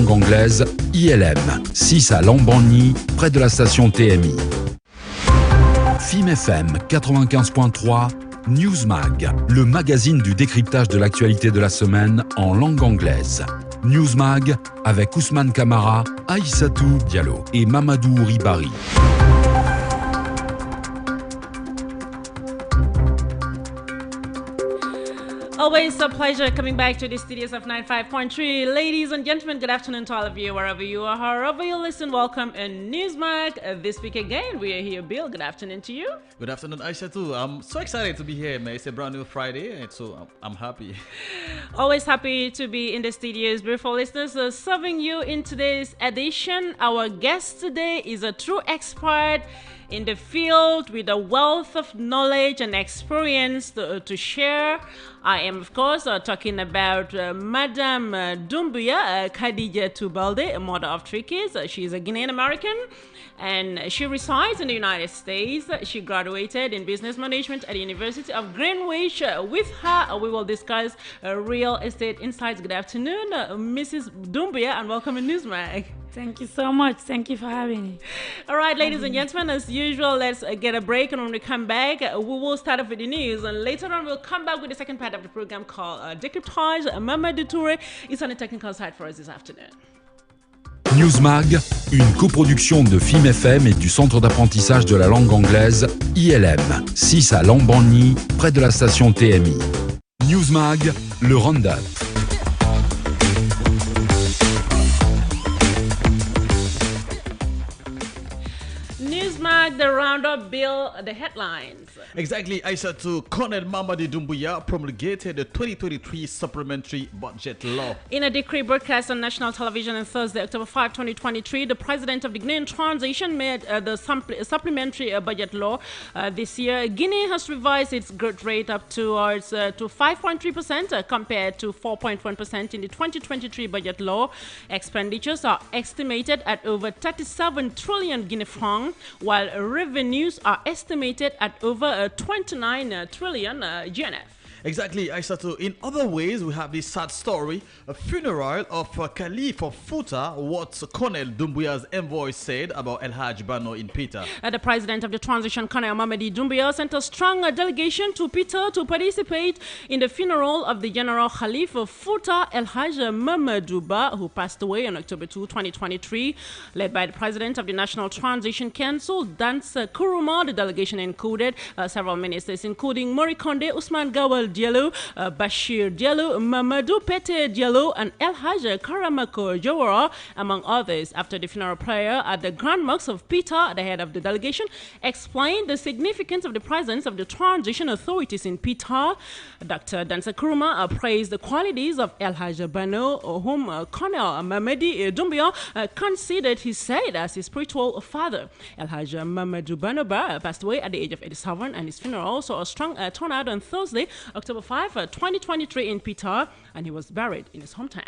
langue anglaise, ILM, 6 à Lambogny, près de la station TMI. FIM FM 95.3, Newsmag, le magazine du décryptage de l'actualité de la semaine en langue anglaise. Newsmag avec Ousmane Kamara, Aïssatou Diallo et Mamadou Ribari. Always a pleasure coming back to the studios of 95.3. Ladies and gentlemen, good afternoon to all of you, wherever you are, however you listen. Welcome in Newsmark. This week again, we are here. Bill, good afternoon to you. Good afternoon, Aisha too. I'm so excited to be here, man. It's a brand new Friday, and so I'm happy. Always happy to be in the studios. Beautiful listeners, serving you in today's edition. Our guest today is a true expert in the field with a wealth of knowledge and experience to share. I am, of course, talking about Madame Doumbouya Khadija Tubalde, a mother of 3 kids. She is a Guinean American and she resides in the United States. She graduated in business management at the University of Greenwich. With her, we will discuss real estate insights. Good afternoon, Mrs. Doumbouya, and welcome to Newsmag. Thank you so much. Thank you for having me. All right, ladies and gentlemen, as usual, let's get a break. And when we come back, we will start off with the news. And later on, we'll come back with the second part of the program called Décryptage. Mamadou Touré is on the technical side for us this afternoon. Newsmag, une coproduction de FIM FM et du Centre d'apprentissage de la langue anglaise, ILM, 6 à Lambogny, près de la station TMI. Newsmag, le round-up. Newsmag, the roundup. Bill, the headlines. Exactly, Aisha too. Colonel Mamadi Doumbouya promulgated the 2023 supplementary budget law. In a decree broadcast on national television on Thursday, October 5, 2023, the president of the Guinean transition made the supplementary budget law. This year, Guinea has revised its growth rate up to 5.3% compared to 4.1% in the 2023 budget law. Expenditures are estimated at over 37 trillion Guinea francs, while revenues are estimated at over 29 trillion GNF. Exactly, Aisha too. In other ways, we have this sad story, a funeral of Caliph of Futa, what Colonel Doumbouya's envoy said about El Haj Bano in Peter. The president of the transition, Colonel Mamadi Doumbouya, sent a strong delegation to Peter to participate in the funeral of the General Caliph of Futa, El Haj Mamadouba, who passed away on October 2, 2023. Led by the president of the National Transition Council, Dansa Kuruma, the delegation included several ministers, including Morikonde, Ousmane Gawal Diallo, Bashir Diallo, Mamadou Pete Diallo, and El Haj Karamako Jawara, among others. After the funeral prayer at the Grand Mosque of Peter, the head of the delegation explained the significance of the presence of the transition authorities in Peter. Dr. Dansa Kuruma praised the qualities of El Haj Bano, whom Colonel Mamadi Doumbouya considered, he said, as his spiritual father. El Haj Mamadou Bano passed away at the age of 87, and his funeral saw a strong turnout on Thursday, October 5, 2023 in Peter, and he was buried in his hometown.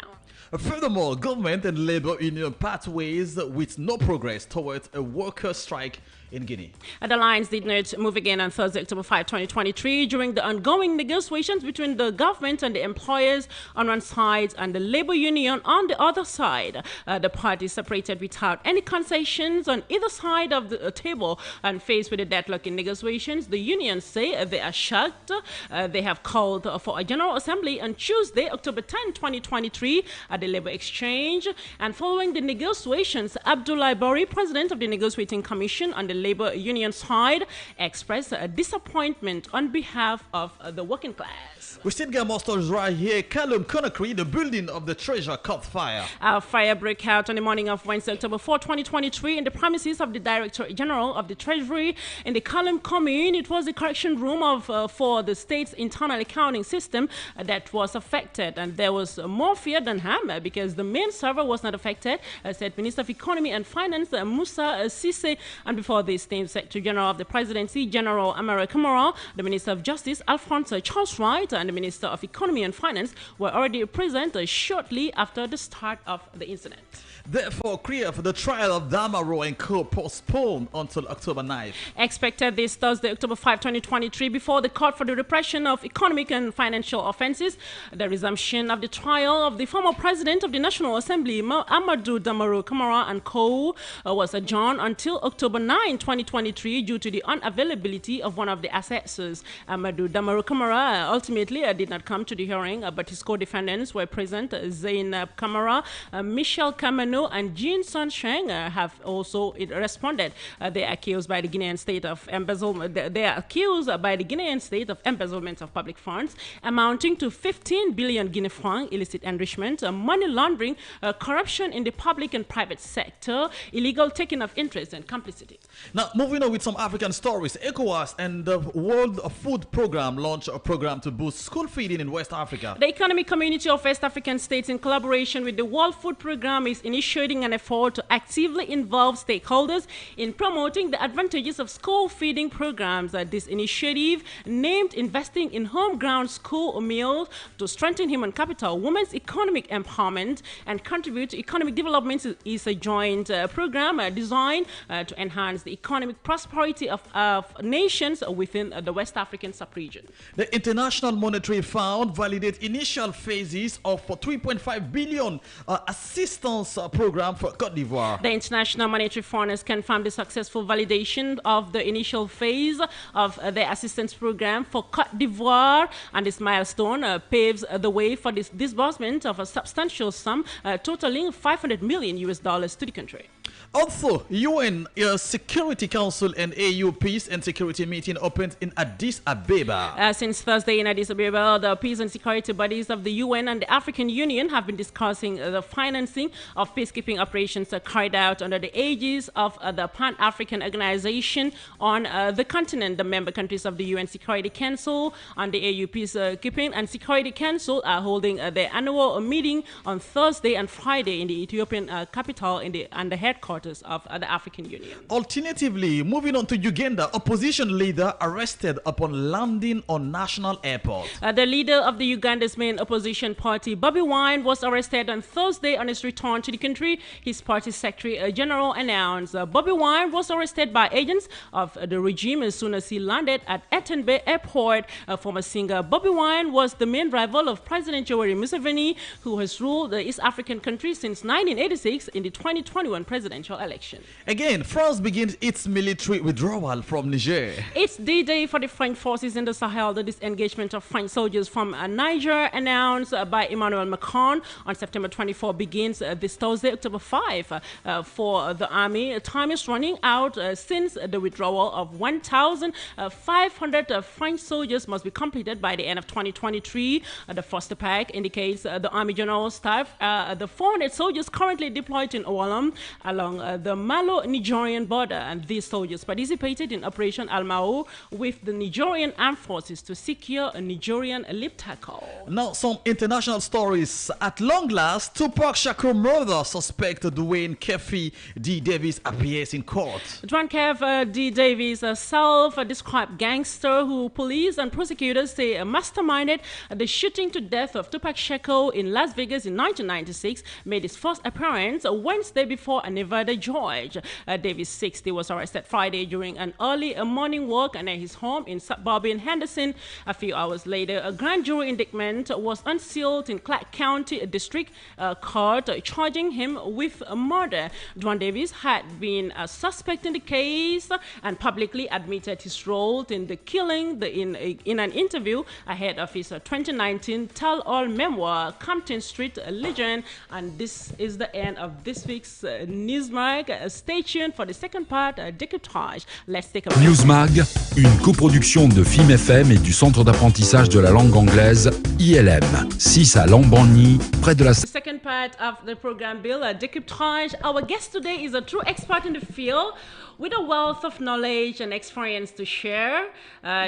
Furthermore, government and labor union pathways with no progress towards a worker strike in Guinea. The lines did not move again on Thursday, October 5, 2023, during the ongoing negotiations between the government and the employers on one side and the labor union on the other side. The parties separated without any concessions on either side of the table, and faced with a deadlock in negotiations, the unions say they are shocked. They have called for a general assembly on Tuesday, October 10, 2023, at the Labor Exchange. And following the negotiations, Abdoulaye Bori, president of the Negotiating Commission on the labor union side, expressed a disappointment on behalf of the working class. We still get more stories right here. Callum Conakry, the building of the treasure caught fire. A fire broke out on the morning of Wednesday, October 4, 2023, in the premises of the Director General of the Treasury in the Callum Commune. It was the correction room for the state's internal accounting system that was affected, and there was more fear than harm because the main server was not affected, said Minister of Economy and Finance Musa Sise. And before this, the Secretary General of the Presidency, General Amara Kamara, the Minister of Justice, Alphonse Charles Wright, and the Minister of Economy and Finance were already present shortly after the start of the incident. Therefore, clear for the trial of Damaro and Co. postponed until October 9th. Expected this Thursday, October 5, 2023, before the Court for the Repression of economic and financial offenses. The resumption of the trial of the former president of the National Assembly, Amadou Damaro Camara and co. Was adjourned until October 9, 2023 due to the unavailability of one of the assessors. Amadou Damaro Camara ultimately did not come to the hearing, but his co-defendants were present. Zainab Camara, Michel Kamano, and Jean Sunsheng have also responded. They are accused by the Guinean state of embezzlement. They are accused by the Guinean state of embezzlement of public funds amounting to 15 billion Guinea francs, illicit enrichment, money laundering, corruption in the public and private sector, illegal taking of interest, and complicity. Now, moving on with some African stories. ECOWAS and the World Food Program launched a program to boost school feeding in West Africa. The Economic Community of West African States, in collaboration with the World Food Program, is initiating an effort to actively involve stakeholders in promoting the advantages of school feeding programs. This initiative, named Investing in Homegrown School Meals to Strengthen Human Capital, Women's Economic Empowerment, and Contribute to Economic Development, is a joint program designed to enhance the economic prosperity of nations within the West African sub-region. The International Monetary Fund validates initial phases of 3.5 billion assistance program for Côte d'Ivoire. The International Monetary Fund has confirmed the successful validation of the initial phase of the assistance program for Côte d'Ivoire, and this milestone paves the way for this disbursement of a substantial sum totaling $500 million to the country. Also, UN Security Council and AU Peace and Security meeting opened in Addis Ababa. Since Thursday in Addis Ababa, the peace and security bodies of the UN and the African Union have been discussing the financing of peacekeeping operations carried out under the aegis of the Pan-African Organization on the continent. The member countries of the UN Security Council and the AU Peacekeeping and Security Council are holding their annual meeting on Thursday and Friday in the Ethiopian capital and the headquarters of the African Union. Alternatively, moving on to Uganda, opposition leader arrested upon landing on national airport. The leader of the Uganda's main opposition party, Bobi Wine, was arrested on Thursday on his return to the country. His party secretary general announced Bobi Wine was arrested by agents of the regime as soon as he landed at Etenbe Airport. Former singer Bobi Wine was the main rival of President Yoweri Museveni, who has ruled the East African country since 1986 in the 2021 presidential election. Again, France begins its military withdrawal from Niger. It's D-Day for the French forces in the Sahel. The disengagement of French soldiers from Niger, announced by Emmanuel Macron on September 24, begins this Thursday, October 5. For the army, time is running out since the withdrawal of 1,500 French soldiers must be completed by the end of 2023. The first pack indicates the Army General Staff, the 400 soldiers currently deployed in Oualam along the Malo-Nigerian border, and these soldiers participated in Operation Almao with the Nigerian Armed Forces to secure a Nigerian Liptako. Now, some international stories. At long last, Tupac Shakur murder suspect Dwayne Kefi D. Davis appears in court. Dwayne Kefi D. Davis, a self-described gangster who police and prosecutors say masterminded the shooting to death of Tupac Shakur in Las Vegas in 1996, made his first appearance Wednesday before a Nevada judge. Davis, 60, was arrested Friday during an early morning walk at his home in suburban Henderson. A few hours later, a grand jury indictment was unsealed in Clark County District Court, charging him with murder. Dwayne Davis had been a suspect in the case and publicly admitted his role in the killing in an interview ahead of his 2019 tell-all memoir, Compton Street Legend. And this is the end of this week's Newsmag. Stay tuned for the second part, décryptage. Let's take a break. Newsmag, une coproduction de FIM FM et du Centre d'apprentissage de la langue anglaise, ILM, 6 à Lambogny, près de la... The second part of the program, Bill, décryptage. Our guest today is a true expert in the field with a wealth of knowledge and experience to share.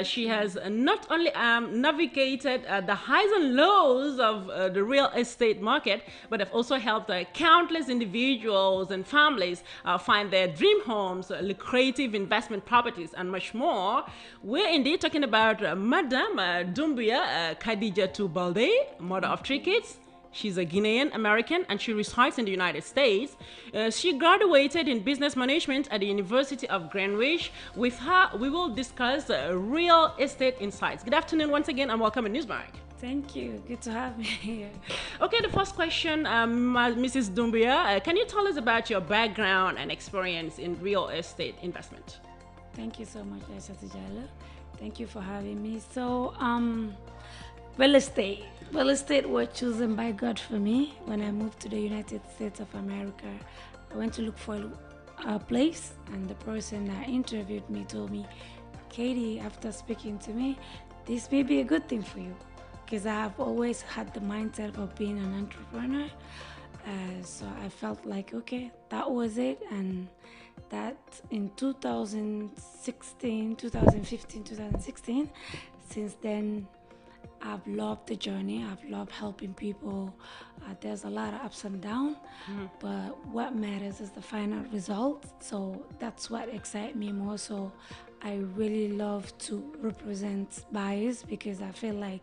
She has not only navigated the highs and lows of the real estate market, but have also helped countless individuals and families find their dream homes, lucrative investment properties, and much more. We're indeed talking about Madame Doumbouya Khadija Balde, mother of 3 kids. She's a Guinean American and she resides in the United States. She graduated in business management at the University of Greenwich. With her, we will discuss real estate insights. Good afternoon once again and welcome to Newsmark. Thank you. Good to have me here. Okay, the first question, Mrs. Doumbia, can you tell us about your background and experience in real estate investment? Thank you so much, Aisha Tijala. Thank you for having me. So, real estate. Real estate was chosen by God for me when I moved to the United States of America. I went to look for a place, and the person that interviewed me told me, Katie, after speaking to me, this may be a good thing for you, because I have always had the mindset of being an entrepreneur. So I felt like, okay, that was it. And that in 2015, 2016, since then, I've loved the journey. I've loved helping people. There's a lot of ups and downs, but what matters is the final result. So that's what excites me more. So I really love to represent buyers because I feel like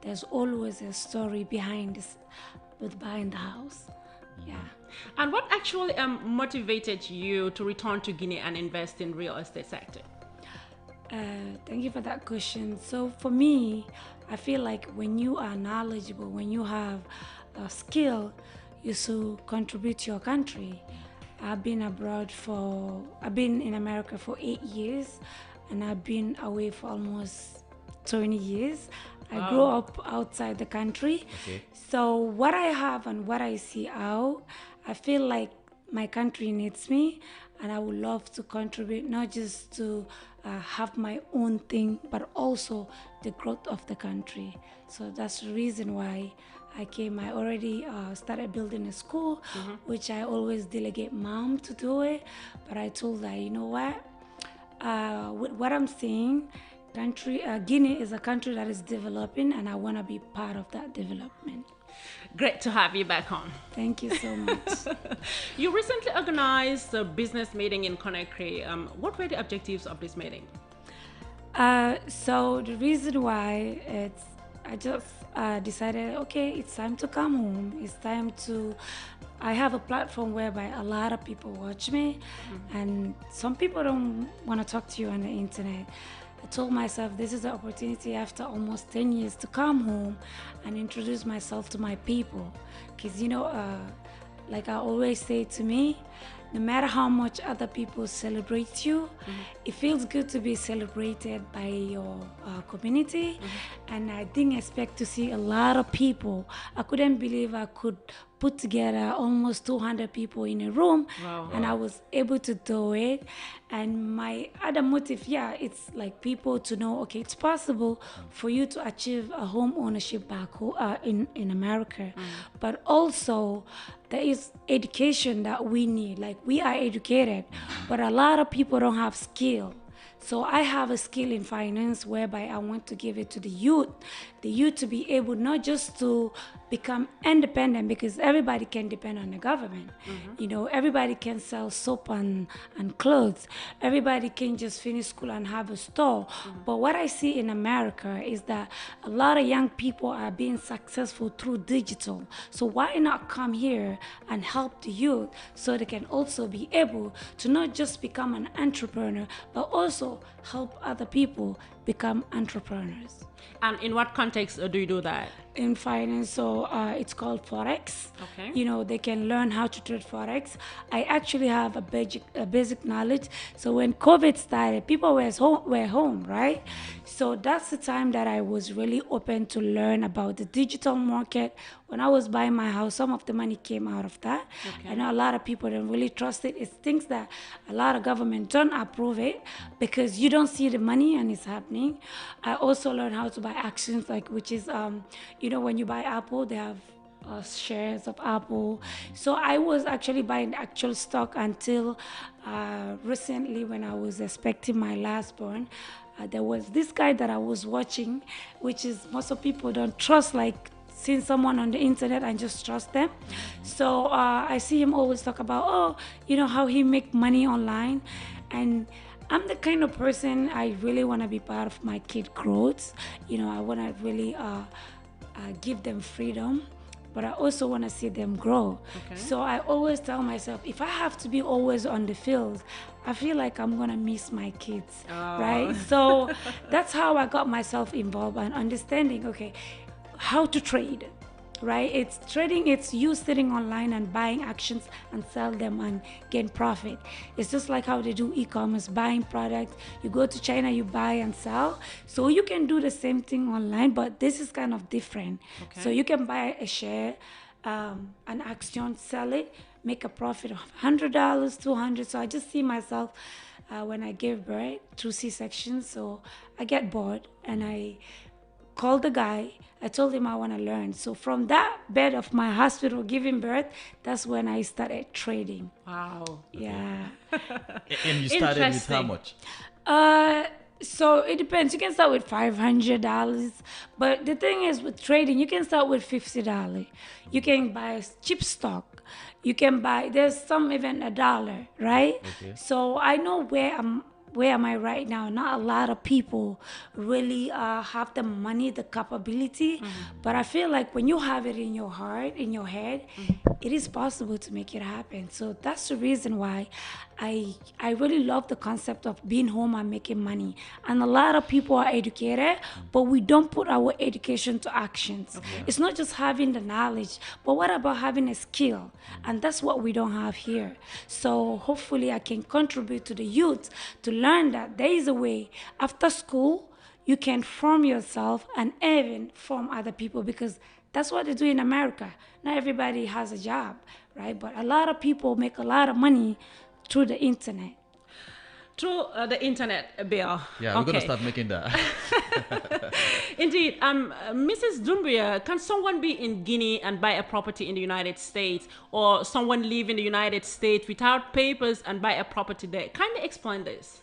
there's always a story behind this with buying the house. Yeah. And what actually motivated you to return to Guinea and invest in real estate sector? Thank you for that question. So for me, I feel like when you are knowledgeable, when you have a skill, you should contribute to your country. I've been in America for 8 years, and I've been away for almost 20 years. I grew up outside the country. Okay. So what I have and what I see out, I feel like my country needs me, and I would love to contribute, not just to have my own thing, but also the growth of the country. So that's the reason why I came. I already started building a school, which I always delegate mom to do it. But I told her, you know what? With what I'm seeing, Guinea is a country that is developing, and I want to be part of that development. Great to have you back home. Thank you so much. You recently organized a business meeting in Conakry. What were the objectives of this meeting? So the reason why I just decided, okay, it's time to come home. It's time to, I have a platform whereby a lot of people watch me, and some people don't want to talk to you on the internet. I told myself this is an opportunity after almost 10 years to come home and introduce myself to my people. Because, you know, like I always say to me, no matter how much other people celebrate you, it feels good to be celebrated by your community. And I didn't expect to see a lot of people. I couldn't believe I could put together almost 200 people in a room. Wow. And I was able to do it. And my other motive, it's like people to know, okay, it's possible for you to achieve a home ownership back home, in America. But also there is education that we need. Like, we are educated, but a lot of people don't have skill. So I have a skill in finance whereby I want to give it to the youth to be able not just to become independent, because everybody can depend on the government. You know, everybody can sell soap and clothes. Everybody can just finish school and have a store. But what I see in America is that a lot of young people are being successful through digital. So why not come here and help the youth so they can also be able to not just become an entrepreneur, but also help other people become entrepreneurs. And in what context do you do that? In finance, so it's called Forex. Okay. You know, they can learn how to trade Forex. I actually have a basic knowledge. So when COVID started, people were home, right? So that's the time that I was really open to learn about the digital market. When I was buying my house, some of the money came out of that. Okay. I know a lot of people don't really trust it. It's things that a lot of government don't approve it because you don't see the money and it's happening. I also learned how to buy actions, like, which is, you know, when you buy Apple, they have shares of Apple. So I was actually buying actual stock until recently, when I was expecting my last born. There was this guy that I was watching, which is most of people don't trust, like seeing someone on the internet and just trust them. So I see him always talk about, oh, you know, how he make money online. And I'm the kind of person, I really want to be part of my kid growth. You know, I want to really give them freedom. but I also want to see them grow. Okay. So I always tell myself, if I have to be always on the field, I feel like I'm gonna miss my kids, right? So that's how I got myself involved and understanding, okay, how to trade, right? It's trading, it's you sitting online and buying actions and sell them and gain profit. It's just like how they do e-commerce, buying products. You go to China, you buy and sell. So you can do the same thing online, but this is kind of different. Okay. So you can buy a share, an action, sell it, make a profit of $100, $200. So I just see myself when I gave birth through C-section. So I get bored and I called the guy. I told him I want to learn. So from that bed of my hospital giving birth, that's when I started trading. Wow. Yeah. And you started with how much? So it depends. You can start with $500, but the thing is with trading, you can start with $50. You can buy cheap stock. You can buy. There's some even $1, right? Okay. So I know where am I right now? Not a lot of people really have the money, the capability, but I feel like when you have it in your heart, in your head, it is possible to make it happen. So that's the reason why I really love the concept of being home and making money. And a lot of people are educated, but we don't put our education to actions. Okay. It's not just having the knowledge, but what about having a skill? And that's what we don't have here. So hopefully I can contribute to the youth to learn that there is a way after school you can form yourself and even form other people, because that's what they do in America. Not everybody has a job, right? But a lot of people make a lot of money through the internet. Through the internet, Bill. Yeah, we're going to start making that. Indeed. Mrs. Doumbia, can someone be in Guinea and buy a property in the United States, or someone live in the United States without papers and buy a property there? Kindly explain this.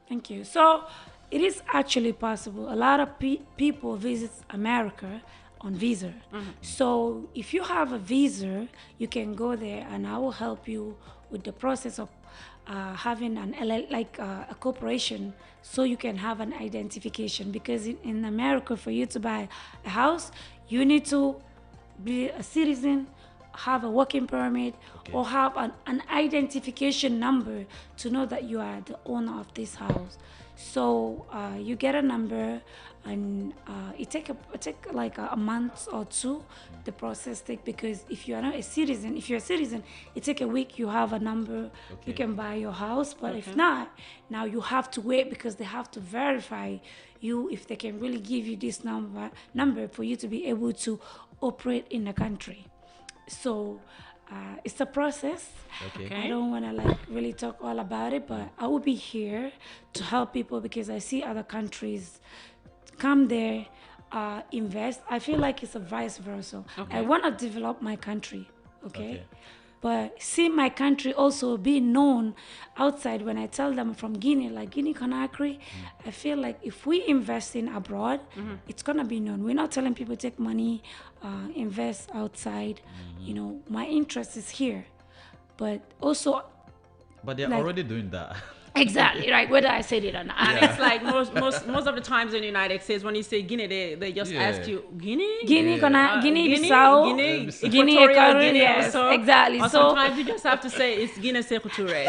Thank you. So it is actually possible. A lot of people visit America on visa. So if you have a visa, you can go there and I will help you with the process of having an a corporation, so you can have an identification, because in America, for you to buy a house, you need to be a citizen, have a working permit, or have an identification number to know that you are the owner of this house. So you get a number, and it take like a month or two. The process take, because if you are not a citizen, if you're a citizen, it take a week. You have a number, you can buy your house. But if not, now you have to wait, because they have to verify you if they can really give you this number for you to be able to operate in the country. So it's a process. I don't want to really talk all about it, but I will be here to help people, because I see other countries come there, invest. I feel like it's a vice versa. I want to develop my country, but see my country also being known outside. When I tell them from Guinea, like Guinea-Conakry, I feel like if we invest in abroad, it's gonna be known. We're not telling people take money, invest outside. You know, my interest is here, but also. But they're already doing that. Exactly, right, whether I said it or not. And it's like most of the times in the United States, when you say Guinea, they just ask you, Guinea? Guinea-Bissau, Guinea, yes, also. exactly. Or So sometimes you just have to say it's Guinea-Sekou-Touré.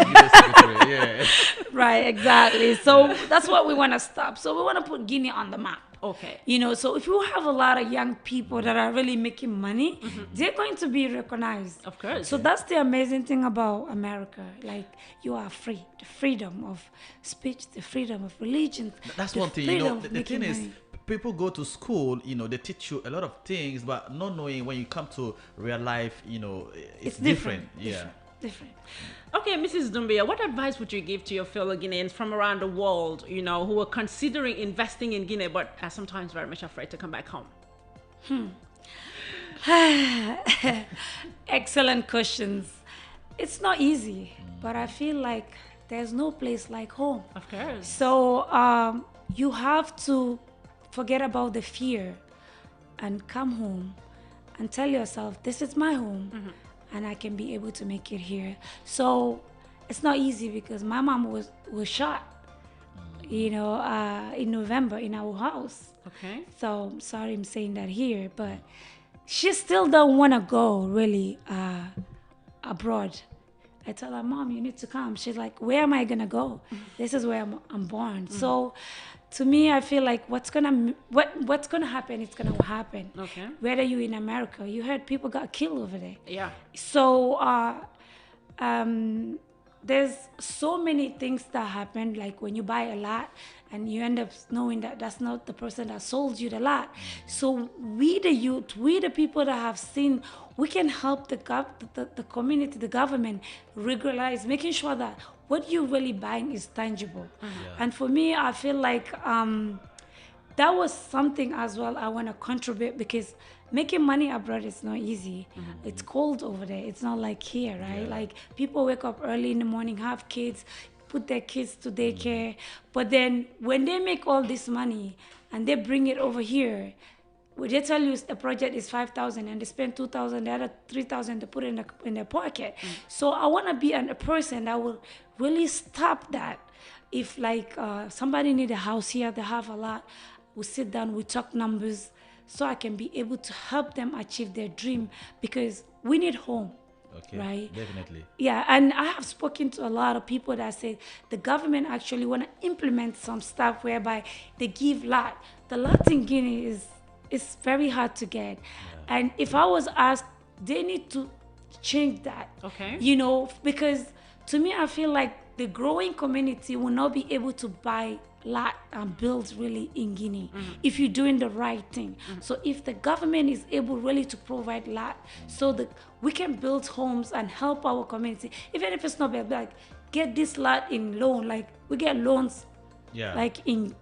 Yeah. right, exactly. So that's what we want to stop. So we want to put Guinea on the map. Okay. You know, so if you have a lot of young people that are really making money, they're going to be recognized. Of course. So that's the amazing thing about America. Like, you are free. The freedom of speech, the freedom of religion. That's one thing, you know, the thing is, people go to school, you know, they teach you a lot of things, but not knowing when you come to real life, you know, it's different. Different. Okay, Mrs. Doumbia, what advice would you give to your fellow Guineans from around the world, you know, who are considering investing in Guinea, but are sometimes very much afraid to come back home? Excellent questions. It's not easy, but I feel like there's no place like home. Of course. So you have to forget about the fear and come home and tell yourself, this is my home. And I can be able to make it here. So it's not easy, because my mom was shot, you know, in November in our house. Okay. So I'm sorry I'm saying that here, but she still don't want to go really abroad. I tell her, Mom, you need to come. She's like, where am I gonna go? This is where I'm born. So to me, I feel like what's gonna happen, it's gonna happen. Okay. Whether you in America, you heard people got killed over there. Yeah. So there's so many things that happen, like when you buy a lot and you end up knowing that that's not the person that sold you the lot. So we the youth, we the people that have seen, we can help the community, the government regularize, making sure that what you're really buying is tangible. And for me, I feel like that was something as well I want to contribute, because making money abroad is not easy. It's cold over there. It's not like here, right? Like people wake up early in the morning, have kids, put their kids to daycare. But then when they make all this money and they bring it over here, when they tell you a project is 5,000 and they spend 2,000, the other 3,000 to put in their pocket. So I want to be a person that will really stop that. If like somebody need a house here, they have a lot, we sit down, we talk numbers, so I can be able to help them achieve their dream, because we need home. Okay, right? definitely. Yeah, and I have spoken to a lot of people that say the government actually want to implement some stuff whereby they give lot. The lot in Guinea is very hard to get. And if I was asked, they need to change that. Okay. You know, because to me, I feel like the growing community will not be able to buy lot and build really in Guinea if you're doing the right thing. So if the government is able really to provide lot so that we can build homes and help our community, even if it's not bad, like get this lot in loan, like we get loans. Like in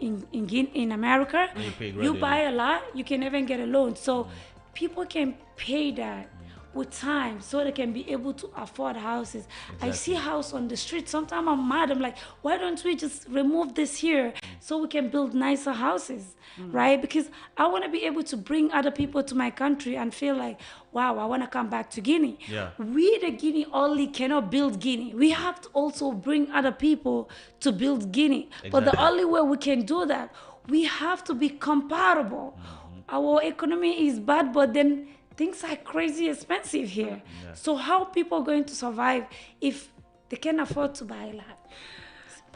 America, you buy a lot, you can even get a loan. So people can pay that with time so they can be able to afford houses. I see house on the street. Sometimes I'm mad. I'm like, why don't we just remove this here so we can build nicer houses, right? Because I want to be able to bring other people to my country and feel like, wow, I want to come back to Guinea. We, the Guinea, only cannot build Guinea. We have to also bring other people to build Guinea. But the only way we can do that, we have to be comparable. Our economy is bad, but then things are crazy expensive here. So how people are going to survive if they can afford to buy a lot?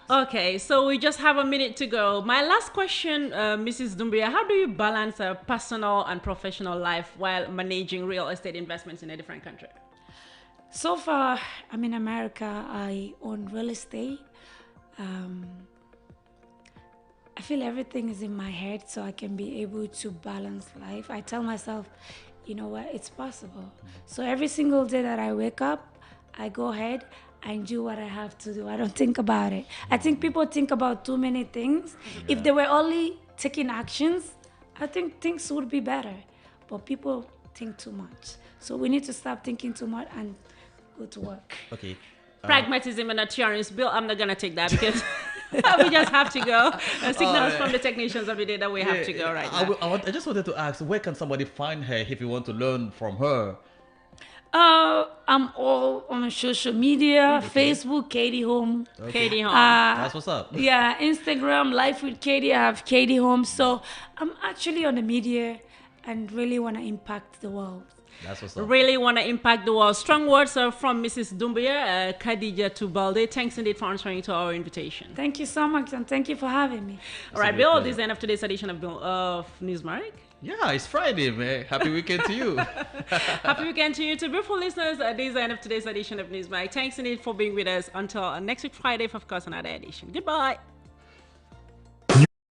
Okay, so we just have a minute to go. My last question, Mrs. Doumbia, how do you balance a personal and professional life while managing real estate investments in a different country? So far, I'm in America. I own real estate. I feel everything is in my head, so I can be able to balance life. I tell myself, you know what, it's possible. So every single day that I wake up, I go ahead and do what I have to do. I don't think about it. I think people think about too many things. If they were only taking actions, I think things would be better. But people think too much. So we need to stop thinking too much and go to work. Okay. Pragmatism and assurance. Bill, I'm not going to take that because we just have to go. Signals from the technicians of the day that we have to go right now. I just wanted to ask, where can somebody find her if you want to learn from her? I'm all on social media, Facebook, Katie Home. Katie Home. That's what's up. Yeah, Instagram, Life with Katie, I have Katie Home. So I'm actually on the media and really want to impact the world. That's what's up. Really want to impact the world. Strong words from Mrs. Doumbia, Khadija Tubalde. Thanks indeed for answering to our invitation. Thank you so much, and thank you for having me. All right, Bill, this is the end of today's edition of Newsmark. Yeah, it's Friday, man. Happy weekend to you. Happy weekend to you too. Beautiful listeners, this is the end of today's edition of Newsmark. Thanks indeed for being with us. Until next week Friday, of course, another edition. Goodbye.